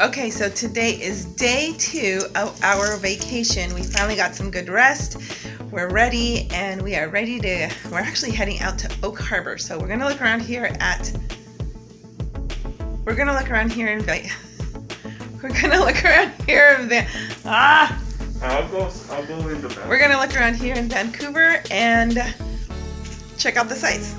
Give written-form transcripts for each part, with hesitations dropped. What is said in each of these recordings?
Okay, so today is day 2 of our vacation. We finally got some good rest. We're ready, and we're actually heading out to Oak Harbor. So we're gonna look around here in We're gonna look around here in I'll go in the back. We're gonna look around here in Vancouver and check out the sights.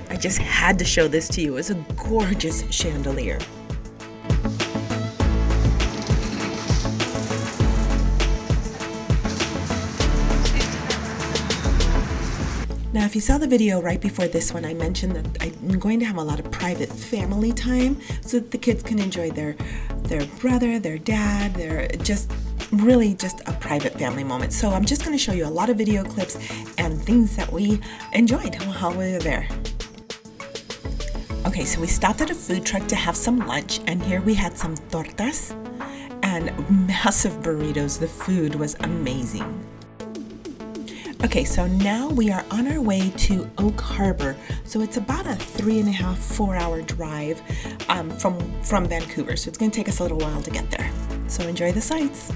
I just had to show this to you. It's a gorgeous chandelier. Now, if you saw the video right before this one, I mentioned that I'm going to have a lot of private family time so that the kids can enjoy their brother, their dad, really just a private family moment. So I'm just going to show you a lot of video clips and things that we enjoyed while we were there. Okay, so we stopped at a food truck to have some lunch, and here we had some tortas and massive burritos. The food was amazing. Okay, so now we are on our way to Oak Harbor. So it's about a 3.5-4 hour drive from Vancouver. So it's going to take us a little while to get there. So enjoy the sights.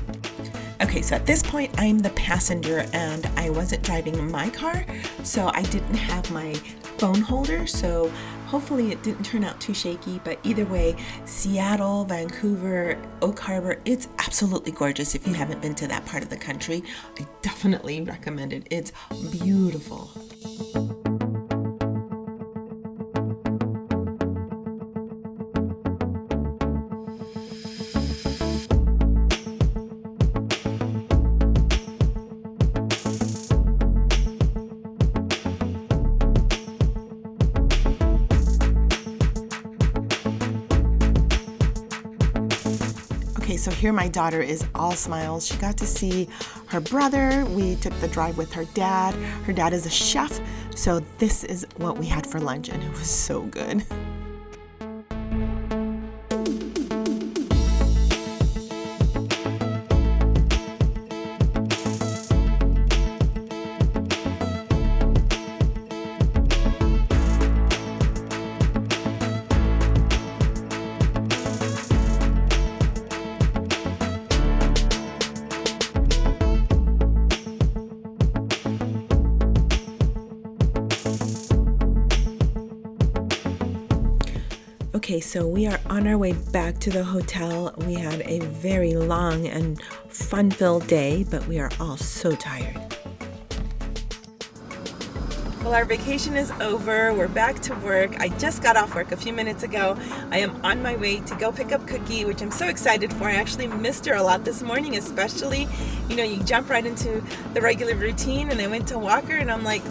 Okay, so at this point, I'm the passenger and I wasn't driving my car, so I didn't have my phone holder, so hopefully it didn't turn out too shaky. But either way, Seattle, Vancouver, Oak Harbor, it's absolutely gorgeous. If you haven't been to that part of the country, I definitely recommend it. It's beautiful. Okay, so here my daughter is all smiles. She got to see her brother. We took the drive with her dad. Her dad is a chef, so this is what we had for lunch, and it was so good. Okay, so we are on our way back to the hotel. We had a very long and fun-filled day, but we are all so tired. Well, our vacation is over. We're back to work. I just got off work a few minutes ago. I am on my way to go pick up Cookie, which I'm so excited for. I actually missed her a lot this morning, especially, you jump right into the regular routine, and I went to walk her and I'm like,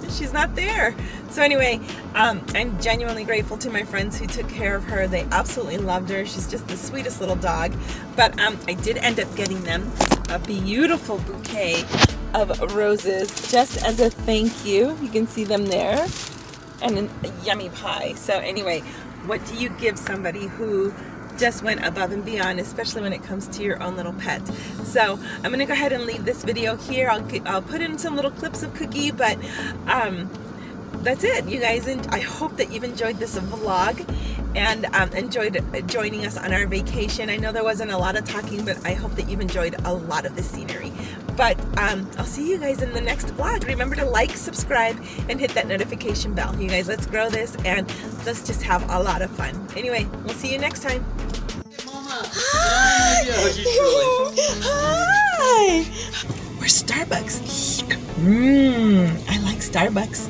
she's not there. So anyway, I'm genuinely grateful to my friends who took care of her. They absolutely loved her. She's just the sweetest little dog. But I did end up getting them a beautiful bouquet of roses just as a thank you. You can see them there. And a yummy pie. So anyway, what do you give somebody who just went above and beyond, especially when it comes to your own little pet? So I'm gonna go ahead and leave this video here. I'll put in some little clips of Cookie, but that's it, you guys. And I hope that you've enjoyed this vlog and enjoyed joining us on our vacation. I know there wasn't a lot of talking, but I hope that you've enjoyed a lot of the scenery. But I'll see you guys in the next vlog. Remember to like, subscribe, and hit that notification bell. You guys, let's grow this and let's just have a lot of fun. Anyway, we'll see you next time. Hi! Hi! We're Starbucks. I like Starbucks.